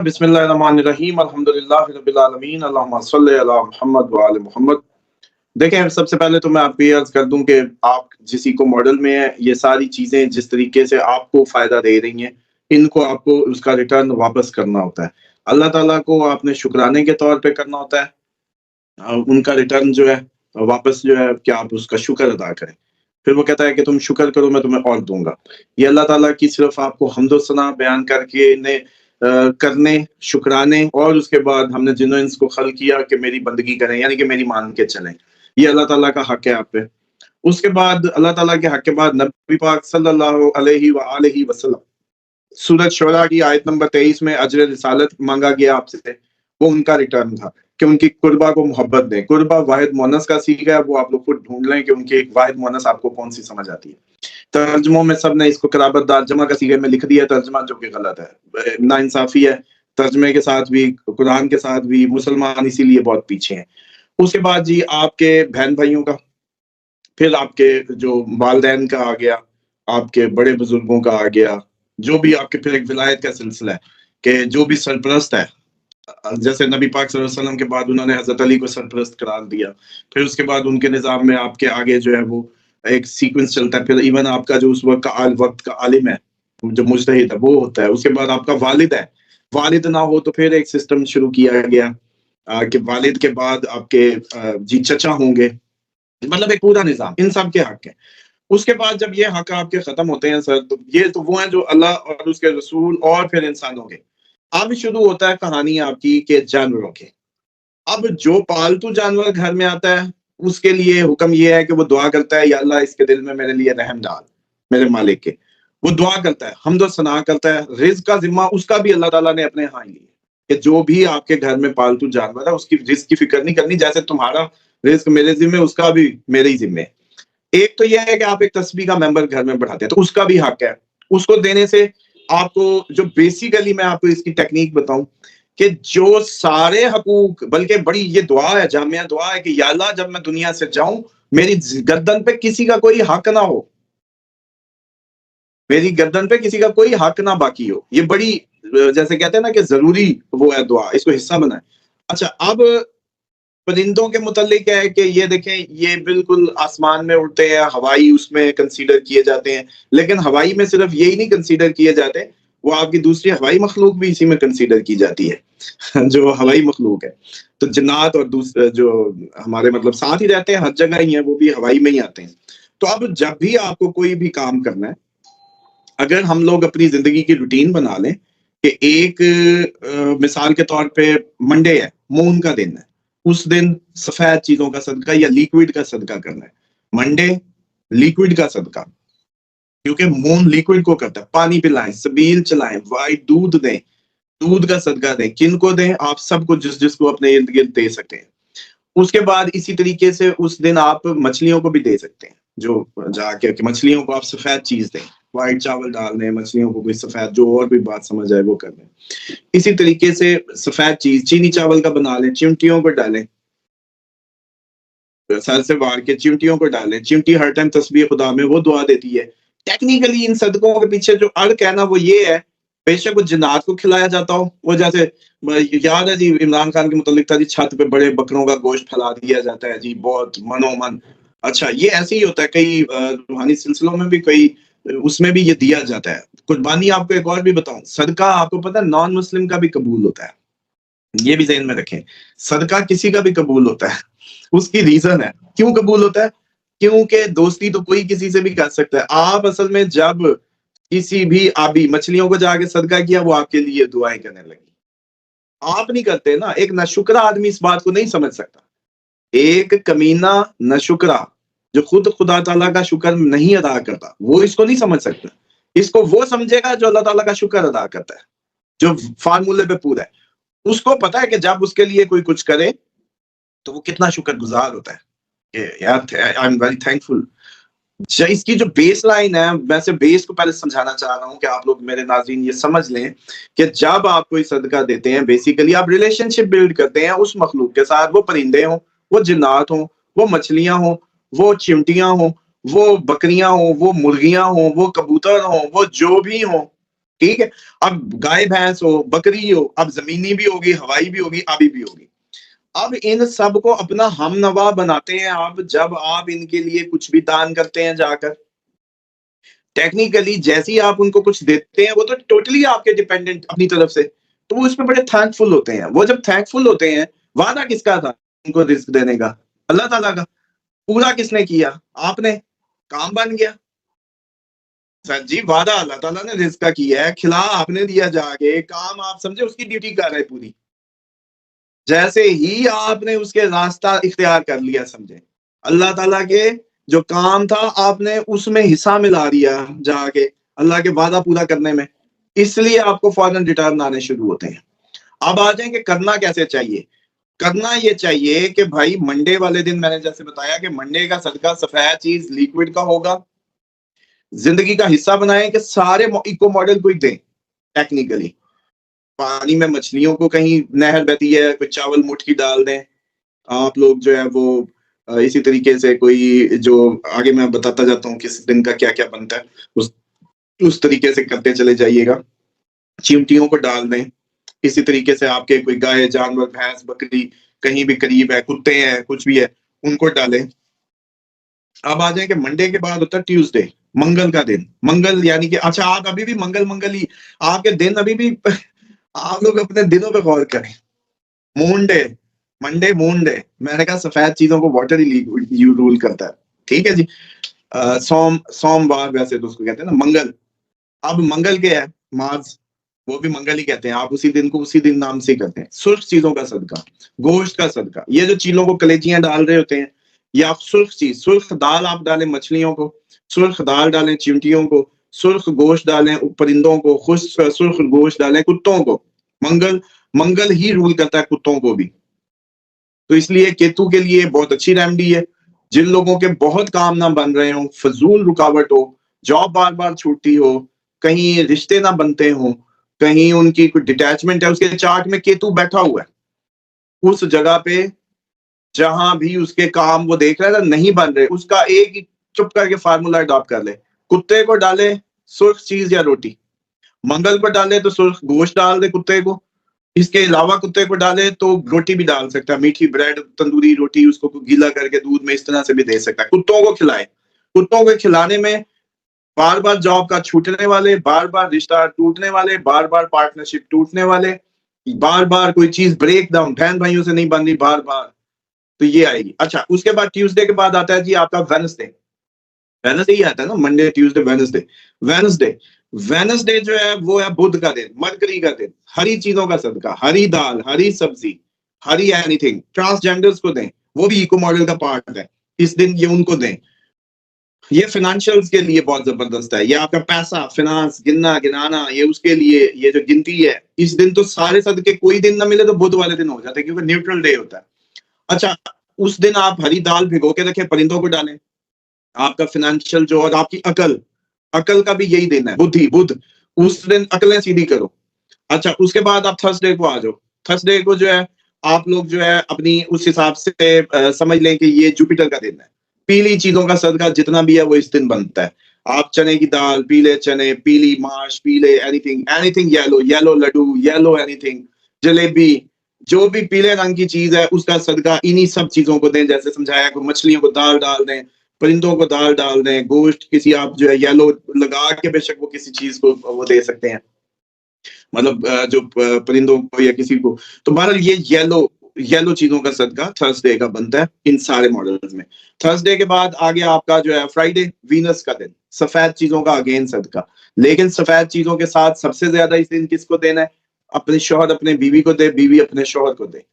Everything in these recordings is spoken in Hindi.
बिस्मिल्लाहिर्रहमानिर्रहीम अल्हम्दुलिल्लाहि रब्बिल आलमीन अल्लाहुम्मा सल्लि अला मुहम्मद व आले मुहम्मद। देखें, सबसे पहले तो मैं आपको ये अर्ज़ कर दूँ कि आप जिस इको मॉडल में हैं, ये सारी चीज़ें जिस तरीके से आपको फ़ायदा दे रही हैं, इनको आपको उसका रिटर्न वापस करना होता है। अल्लाह ताला को आपने शुक्राने के तौर पे करना होता है। उनका रिटर्न जो है वापस जो है कि आप उसका शुक्र अदा करें। फिर वो कहता है कि तुम शुक्र करो मैं तुम्हें और दूँगा। ये अल्लाह ताला की सिर्फ़ आपको हम्द व सना बयान करके इन्हें करने, शुक्राने और उसके बाद हमने जिन्होंने इसको खल्क़ किया कि मेरी बंदगी करें, यानी कि मेरी मान के चलें। ये अल्लाह ताला का हक़ है आप पे। उसके बाद अल्लाह ताला के हक़ के बाद नबी पाक सल्लल्लाहु अलैहि व आलिहि वसल्लम, सूरत शुरा की आयत नंबर 23 में अजर रिसालत माँगा गया आपसे, वो उनका रिटर्न था कि उनकी कुर्बा को मोहब्बत दें। कुर्बा वाहिद मुअन्नस का सीगा है, वो आप लोग खुद ढूँढ लें कि उनकी एक वाहिद मुअन्नस आपको कौन-सी समझ आती है। तर्जुमों में सबने इसको क़राबतदार जमा का सीगे में लिख दिया तर्जुमा, जो कि गलत है। नाइंसाफ़ी है, तर्जुमे के साथ भी, कुरान के साथ भी, मुसलमान इसीलिए बहुत पीछे हैं। उसके बाद जी आपके बहन-भाइयों का, फिर आपके जो वालिदैन का आ गया, आपके बड़े बुजुर्गों का आ गया, जो भी आपके फिर एक विलायत का सिलसिला है कि जो भी सरपरस्त है, जैसे नबी पाक सल्लल्लाहु अलैहि वसल्लम के बाद उन्होंने हज़रत अली को सरपरस्त करार दिया। फिर उसके बाद उनके निज़ाम में आपके आगे जो है वो एक सीक्वेंस चलता है। फिर इवन आपका जो उस वक़्त का आलिम है, जो मुज्तहिद है, वो होता है। उसके बाद आपका वालिद है। वालिद ना हो तो फिर एक सिस्टम शुरू किया गया कि वालिद के बाद आपके जी चचा होंगे। मतलब एक पूरा निज़ाम, इन सब के हक़ है। उसके बाद जब ये हक़ आपके ख़त्म होते हैं सर, तो ये तो वो हैं जो अल्लाह और उसके रसूल और फिर इंसानों के। अब शुरू होता है कहानी आपकी के जानवरों की। अब जो पालतू जानवर घर में आता है, उसके लिए हुक्म ये है कि वो दुआ करता है, या अल्लाह इसके दिल में मेरे लिए रहम डाल, मेरे मालिक के। वो दुआ करता है, हम्द व सना करता है, रिज़्क़ का ज़िम्मा उसका भी अल्लाह ताला ने अपने यहाँ ही लिया कि जो भी आपके घर में पालतू जानवर है, उसकी रिज़्क़ की फ़िक्र नहीं करनी, जैसे तुम्हारा रिज़्क़ मेरे ज़िम्मे, उसका भी मेरे ही ज़िम्मे है। एक तो ये है कि आप एक तस्बीह का मेंबर घर में बढ़ाते हैं, तो उसका भी हक़ है। उसको देने से आपको जो बेसिकली मैं आपको इसकी टेक्नीक बताऊँ कि जो सारे हकूक, बल्कि बड़ी ये दुआ है, जामिया दुआ है कि या अल्लाह जब मैं दुनिया से जाऊँ, मेरी गर्दन पे किसी का कोई हक़ ना हो। मेरी गर्दन पे किसी का कोई हक़ ना बाकी हो। ये बड़ी जैसे कहते हैं ना कि ज़रूरी वो है दुआ, इसको हिस्सा बनाएँ। अच्छा, अब परिंदों के मुतल्लिक है कि ये देखें, ये बिल्कुल आसमान में उड़ते हैं, हवाई उसमें कंसीडर किए जाते हैं, लेकिन हवाई में सिर्फ़ यही नहीं कंसीडर किए जाते, वो आपकी दूसरी हवाई मखलूक भी इसी में कंसीडर की जाती है, जो हवाई मखलूक है। तो जन्नात और जो हमारे मतलब साथ ही रहते हैं, हर जगह ही हैं, वो भी हवाई में ही आते हैं। तो अब जब भी आपको कोई भी काम करना है, अगर हम लोग अपनी ज़िंदगी की रूटीन बना लें कि एक मिसाल के तौर पे मंडे है, मून का दिन है, उस दिन सफ़ेद चीज़ों का सदका या लिक्विड का सदका करना है। मंडे लिक्विड का सदका, क्योंकि मून लिक्विड को करता है। पानी पिलाएँ, सबील चलाएँ, व्हाइट दूध दें, दूध का सदका दें। किनको दें? आप सबको जिसको अपने इर्द-गिर्द दे सकते हैं। उसके बाद इसी तरीके से उस दिन आप मछलियों को भी दे सकते हैं, जो जाके कि मछलियों को आप सफ़ेद चीज़ दें, व्हाइट चावल डाल दें, मछलियों को कोई सफ़ेद जो और भी बात समझ आए वो कर दें। इसी तरीके से सफ़ेद चीज़ चीनी चावल का बना लें, चिमटियों को डालें। सर से वार के चिमटियों को डालें, चिमटी हर टाइम तस्बीह खुदा में वो दुआ देती है। टेक्निकली इन सदकों के पीछे जो अर्क है ना वो ये है, बेशक वो जिन्नात को खिलाया जाता हो, वो जैसे याद है जी इमरान खान के मुतालिक था जी, छत पे बड़े बकरों का गोश्त फैला दिया जाता है जी, बहुत मनोमन। अच्छा, ये ऐसे ही होता है कई रूहानी सिलसिलों में भी कई उसमें भी ये दिया जाता है। कुर्बानी आपको एक और भी बताऊँ, सदका आपको पता है नॉन मुस्लिम का भी कबूल होता है। ये भी ज़हन में रखें, सदका किसी का भी कबूल होता है। उसकी रीज़न है, क्यों कबूल होता है? क्योंकि दोस्ती तो कोई किसी से भी कर सकता है। आप असल में जब किसी भी आबी मछलियों को जाके सदका किया, वो आपके लिए दुआएँ करने लगी। आप नहीं करते ना, एक नाशुक्रा आदमी इस बात को नहीं समझ सकता। एक कमीना नाशुक्रा, जो खुद खुदा ताला का शुक्र नहीं अदा करता, वो इसको नहीं समझ सकता। इसको वो समझेगा जो अल्लाह ताला का शुक्र अदा करता है, जो फ़ॉर्मूले पे पूरा है। उसको पता है कि जब उसके लिए कोई कुछ करे, तो वो कितना शुक्रगुज़ार होता है कि यार आई एम वेरी थैंकफुल। इसकी जो बेस लाइन है, मैं सिर्फ बेस को पहले समझाना चाह रहा हूँ कि आप लोग मेरे नाज़रीन ये समझ लें कि जब आप कोई सदका देते हैं, बेसिकली आप रिलेशनशिप बिल्ड करते हैं उस मखलूक के साथ, वो परिंदे हों, वो जिन्नात हों, वो मछलियाँ हों, वो चिमटियाँ हों, वो बकरियाँ हों, वो मुर्गियाँ हों, वो कबूतर हों, वो जो भी हों। ठीक है। अब गाय भैंस हो, बकरी हो, अब जमीनी भी होगी, हवाई भी होगी, आबी भी होगी। अब इन सब को अपना हमनवा बनाते हैं आप, जब आप इनके लिए कुछ भी दान करते हैं जाकर। टेक्निकली जैसे ही आप उनको कुछ देते हैं, वो तो टोटली आपके डिपेंडेंट अपनी तरफ से, तो वो इसमें बड़े थैंकफुल होते हैं। वो जब थैंकफुल होते हैं, वादा किसका था उनको रिस्क देने का? अल्लाह ताला का। पूरा किसने किया? आपने। काम बन गया। सर जी, वादा अल्लाह ताला ने रिस्क का किया है, खिला आपने दिया जाके, काम आप समझे उसकी ड्यूटी कर रहे पूरी। जैसे ही आपने उसके रास्ता इख्तियार कर लिया, समझे अल्लाह ताला के जो काम था आपने उसमें हिस्सा मिला दिया जाके, अल्लाह के वादा पूरा करने में, इसलिए आपको फौरन रिटर्न आने शुरू होते हैं। अब आ जाएंगे करना कैसे चाहिए। करना ये चाहिए कि भाई मंडे वाले दिन मैंने जैसे बताया कि मंडे का सदका सफेद चीज लिक्विड का होगा, जिंदगी का हिस्सा बनाएं कि सारे इको मॉडल को ही दें। टेक्निकली पानी में मछलियों को, कहीं नहर बहती है, कोई चावल मुट्ठी डाल दें आप लोग, जो है वो इसी तरीके से कोई जो आगे मैं बताता जाता हूँ किस दिन का क्या क्या बनता है, उस तरीके से करते चले जाइएगा। चिमटियों को डाल दें। इसी तरीके से आपके कोई गाय, जानवर, भैंस, बकरी कहीं भी करीब है, कुत्ते हैं, कुछ भी है, उनको डालें। अब आ जाए कि मंडे के बाद होता है ट्यूसडे, मंगल का दिन। मंगल यानी कि अच्छा, आप अभी भी मंगल मंगल ही आपके दिन अभी भी आप लोग अपने दिनों पे गौर करें। Moon day, Monday moon day, मैंने कहा सफेद चीजों को वाटर ही यू रूल करता है। ठीक है जी। सोमवार वैसे तो उसको कहते हैं ना मंगल। अब मंगल क्या है? मार्स, वो भी मंगल ही कहते हैं। आप उसी दिन को उसी दिन नाम से करते हैं। सुर्ख चीजों का सदका, गोश्त का सदका। ये जो चीलों को कलेजियां डाल रहे होते हैं, या सुर्ख चीज, सुर्ख दाल आप डालें मछलियों को, सुर्ख दाल डालें चिमटियों को, सुर्ख गोश्त डालें परिंदों को, खुश सुर्ख गोश्त डालें कुत्तों को। मंगल, मंगल ही रूल करता है कुत्तों को भी। तो इसलिए केतु के लिए बहुत अच्छी रेमेडी है। जिन लोगों के बहुत काम ना बन रहे हो, फजूल रुकावट हो, जॉब बार बार छूटती हो, कहीं रिश्ते ना बनते हो, कहीं उनकी कोई डिटैचमेंट है, उसके चार्ट में केतु बैठा हुआ है, उस जगह पे जहां भी उसके काम वो देख रहा है ना नहीं बन रहे, उसका एक ही चुप करके फार्मूला अडॉप्ट कर ले। कुत्ते को डाले सुर्ख चीज या रोटी, मंगल को डाले तो सुर्ख गोश्त डाल दे कुत्ते को, इसके अलावा कुत्ते को डाले तो रोटी भी डाल सकता है, मीठी ब्रेड, तंदूरी रोटी, उसको गीला करके दूध में इस तरह से भी दे सकता है। कुत्तों को खिलाए। कुत्तों को खिलाने में बार बार जॉब का छूटने वाले, बार बार रिश्ता टूटने वाले, बार बार पार्टनरशिप टूटने वाले, बार बार कोई चीज ब्रेक डाउन, बहन भाइयों से नहीं बन रही बार बार, तो ये आएगी। अच्छा, उसके बाद ट्यूसडे के बाद आता है जी आपका वेडनेसडे। वेडनेसडे ही आता है ना, Monday Tuesday Wednesday. Wednesday, Wednesday जो है वो है बुध का दिन, मरकरी का दिन। हरी चीजों का सदका, हरी दाल, हरी सब्जी, हरी एनीथिंग। ट्रांसजेंडर्स को दें, वो भी इको मॉडल का पार्ट है। इस दिन ये उनको दें। ये फाइनेंशियल्स के लिए बहुत जबरदस्त है। ये आपका पैसा, फाइनेंस, गिनना गिनाना, ये उसके लिए, ये जो गिनती है इस दिन तो सारे सदके कोई दिन ना मिले तो बुध वाले दिन हो जाते हैं, क्योंकि न्यूट्रल डे होता है। अच्छा, उस दिन आप हरी दाल भिगो के रखें, परिंदों को डालें। आपका फाइनेंशियल जो, और आपकी अकल, अकल का भी यही दिन है, बुद्धि, बुध। उस दिन अकलें सीधी करो। अच्छा, उसके बाद आप थर्सडे को आ जाओ। थर्सडे को जो है आप लोग जो है अपनी उस हिसाब से समझ लें कि ये जुपिटर का दिन है। पीली चीजों का सदका जितना भी है वो इस दिन बनता है। आप चने की दाल, पीले चने, पीली माश, पीले anything, anything yellow, yellow laddu, yellow anything, jalebi, जो भी पीले रंग की चीज है उसका सदका इन्हीं सब चीजों को दें। जैसे समझाया कि मछलियों को दाल डाल दें, परिंदों को दाल डाल दें, गोश्त किसी आप जो है येलो लगा के, बेशक वो किसी चीज को वो दे सकते हैं, मतलब जो परिंदों को या किसी को। तो बहरहाल ये येलो येलो चीजों का सदका थर्सडे का बनता है इन सारे मॉडल्स में। थर्सडे के बाद आ गया आपका जो है फ्राइडे, वीनस का दिन। सफेद चीजों का अगेन सदका। लेकिन सफेद चीजों के साथ सबसे ज्यादा इस दिन किसको देना है? अपने शौहर अपने बीवी को दे, बीवी अपने शौहर को दे।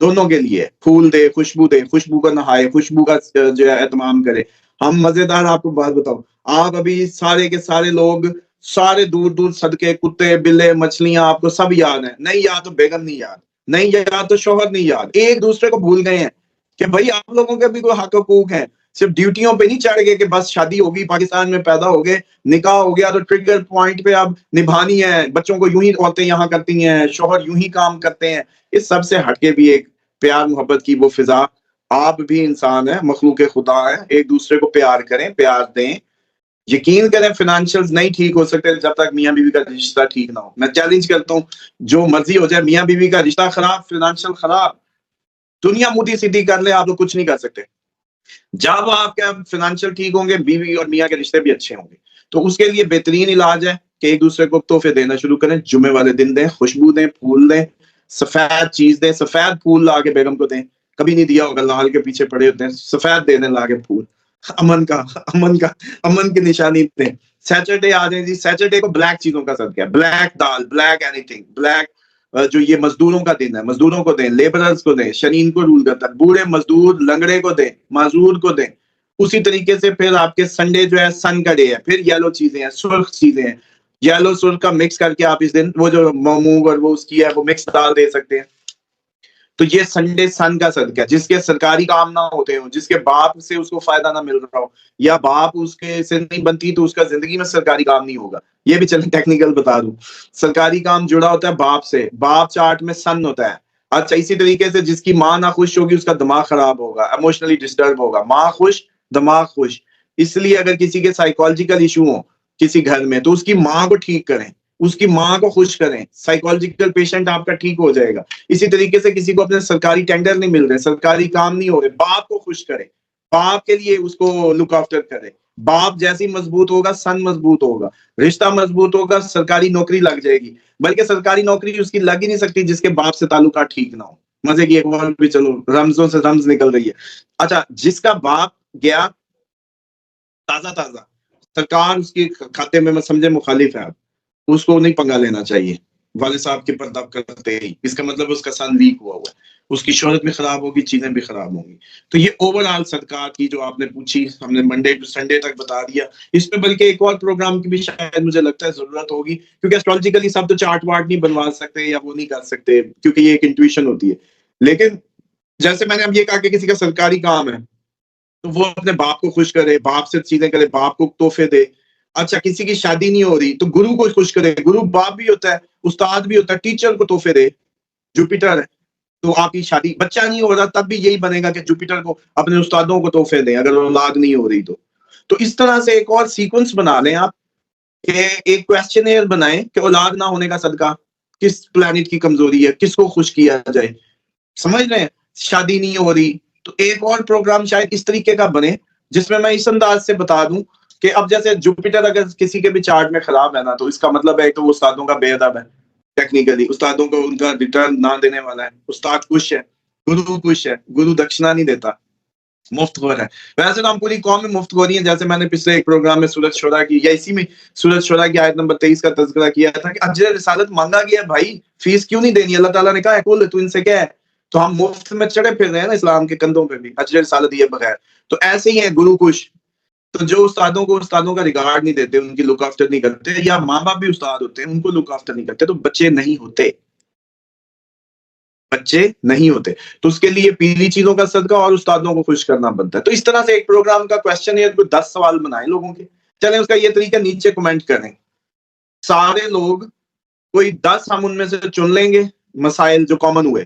दोनों के लिए फूल दे, खुशबू दे, खुशबू का नहाए, खुशबू का जो है एहतमाम करे। हम मजेदार आपको बात बताओ, आप अभी सारे के सारे लोग, सारे दूर दूर सदके, कुत्ते, बिल्ले, मछलियां आपको सब याद है। नहीं याद तो बेगम नहीं याद, नहीं याद तो शौहर नहीं याद, एक दूसरे को भूल गए हैं कि भाई आप लोगों के भी कोई हक हकूक है। सिर्फ ड्यूटियों पे नहीं चढ़ गए कि बस शादी होगी, पाकिस्तान में पैदा हो गए, निकाह हो गया तो ट्रिगर पॉइंट पे अब निभानी है, बच्चों को यूं ही औरतें यहाँ करती हैं, शौहर यूं ही काम करते हैं। इस सबसे हटके भी एक प्यार मोहब्बत की वो फिजा। आप भी इंसान है, मखलूक खुदा है, एक दूसरे को प्यार करें, प्यार दें। यकीन करें फाइनेंशियल्स नहीं ठीक हो सकते जब तक मियाँ बीवी का रिश्ता ठीक ना हो। मैं चैलेंज करता हूँ, जो मर्जी हो जाए, मियाँ बीवी का रिश्ता खराब, फाइनेंशियल खराब, दुनिया मुदी सीधी कर ले, आप लोग कुछ नहीं कर सकते। जब आपके फाइनेंशियल ठीक होंगे, बीवी और मियाँ के रिश्ते भी अच्छे होंगे। तो उसके लिए बेहतरीन इलाज है कि एक दूसरे को तोहफे देना शुरू करें। जुम्मे वाले दिन दें, खुशबू दें, फूल दें, सफेद चीज दें, सफेद फूल ला के बेगम को दें। कभी नहीं दिया होगा, लाल के पीछे पड़े होते हैं, सफेद दे दें ला के फूल। अमन का, अमन का, अमन की निशानी दें। सैटरडे आ जाए जी, सैटरडे को ब्लैक चीजों का सदका है, ब्लैक दाल, ब्लैक एनीथिंग, ब्लैक जो ये मजदूरों का दिन है, मजदूरों को दें, लेबरर्स को दें, शनीन को रूल करता है, बूढ़े मजदूर लंगड़े को दें, माजूर को दें। उसी तरीके से फिर आपके संडे जो है सन का डे है, फिर येलो चीजें हैं, सुर्ख चीजें हैं, येलो सुर्ख का मिक्स करके आप इस दिन वो जो मूंग और वो उसकी है वो मिक्स दाल दे सकते हैं। तो ये संडे सन का सदका है। जिसके सरकारी काम ना होते हो, जिसके बाप से उसको फायदा ना मिल रहा हो, या बाप उसके से नहीं बनती, तो उसका जिंदगी में सरकारी काम नहीं होगा। ये भी चलो टेक्निकल बता दूं, सरकारी काम जुड़ा होता है बाप से, बाप चार्ट में सन होता है। अच्छा, इसी तरीके से जिसकी माँ ना खुश होगी उसका दिमाग खराब होगा, इमोशनली डिस्टर्ब होगा। माँ खुश, दिमाग खुश। इसलिए अगर किसी के साइकोलॉजिकल इशू हो किसी घर में, तो उसकी माँ को ठीक करें, उसकी माँ को खुश करें, साइकोलॉजिकल पेशेंट आपका ठीक हो जाएगा। इसी तरीके से किसी को अपने सरकारी टेंडर नहीं मिल रहे, सरकारी काम नहीं हो रहे, बाप को खुश करें, बाप के लिए उसको लुक आफ्टर करें। बाप जैसी मजबूत होगा, सन मजबूत होगा, रिश्ता मजबूत होगा, सरकारी नौकरी लग जाएगी। बल्कि सरकारी नौकरी उसकी लग ही नहीं सकती जिसके बाप से ताल्लुकात ठीक ना हो। मजे की एक और भी, चलो रमजों से रमज निकल रही है। अच्छा, जिसका बाप गया ताजा ताजा, सरकार उसके खाते में समझे मुखालिफ है, उसको नहीं पंगा लेना चाहिए। वाले साहब के पर्दा करते ही इसका मतलब उसका सन वीक हुआ हुआ है, उसकी शोहरत भी खराब होगी, चीजें भी खराब होंगी। तो ये ओवरऑल सरकार की जो आपने पूछी, हमने मंडे टू संडे तक बता दिया। इस पे बल्कि एक और प्रोग्राम की भी शायद मुझे लगता है जरूरत होगी, क्योंकि एस्ट्रोलॉजिकली सब तो चार्ट वार्ट नहीं बनवा सकते या वो नहीं कर सकते, क्योंकि ये एक इंट्यूशन होती है। लेकिन जैसे मैंने अब ये कहा कि किसी का सरकारी काम है, तो वो अपने बाप को खुश करे, बाप से चीजें करे, बाप को तोहफे दे। अच्छा, किसी की शादी नहीं हो रही तो गुरु को खुश करे, गुरु बाप भी होता है, उस्ताद भी होता है, टीचर को तोहफे दे। जुपिटर है, तो आपकी शादी, बच्चा नहीं हो रहा तब भी यही बनेगा कि जुपिटर को अपने उस्तादों को तोहफे दें, अगर औलाद नहीं हो रही तो इस तरह से एक और सीक्वेंस बना लें आप, कि एक क्वेश्चनेयर बनाएं कि औलाद ना होने का सदका किस प्लेनेट की कमजोरी है, किसको खुश किया जाए। समझ रहे हैं, शादी नहीं हो रही तो एक और प्रोग्राम शायद इस तरीके का बने, जिसमें मैं इस अंदाज से बता दूं कि अब जैसे जुपिटर अगर किसी के भी चार्ट में खराब है ना, तो इसका मतलब है कि वो उस्तादों का बेअदब है, टेक्निकली उस्तादों को उनका रिटर्न ना देने वाला है। उस्ताद खुश है, गुरु खुश है, गुरु दक्षिणा नहीं देता, मुफ्तखोर है। वैसे तो हम पूरी कौम में मुफ्तखोरी है, जैसे मैंने पिछले एक प्रोग्राम में सूरत शुरा की, या इसी में सूरत शुरा की आयत नंबर 23 का तज़किरा किया था कि अजर रिसालत मांगा गया, भाई फीस क्यों नहीं देनी, अल्लाह ताला ने कहा है कुल तू इनसे क्या है। तो हम मुफ्त में चढ़े फिर रहे हैं ना इस्लाम के कंधों पे भी, अजर रिसालत दिए बगैर। तो ऐसे ही है गुरु खुश। तो जो उस्तादों का रिगार्ड नहीं देते, उनकी लुक आफ्टर नहीं करते, या माँ बाप भी उस्ताद होते हैं उनको लुक आफ्टर नहीं करते, तो बच्चे नहीं होते, बच्चे नहीं होते। तो उसके लिए पीली चीजों का सदका और उस्तादों को खुश करना बनता है। तो इस तरह से एक प्रोग्राम का क्वेश्चन है, 10 सवाल बनाए लोगों के। चलें, उसका ये तरीका नीचे कमेंट करें, सारे लोग कोई 10 हम उनमें से चुन लेंगे मसाइल जो कॉमन हुए,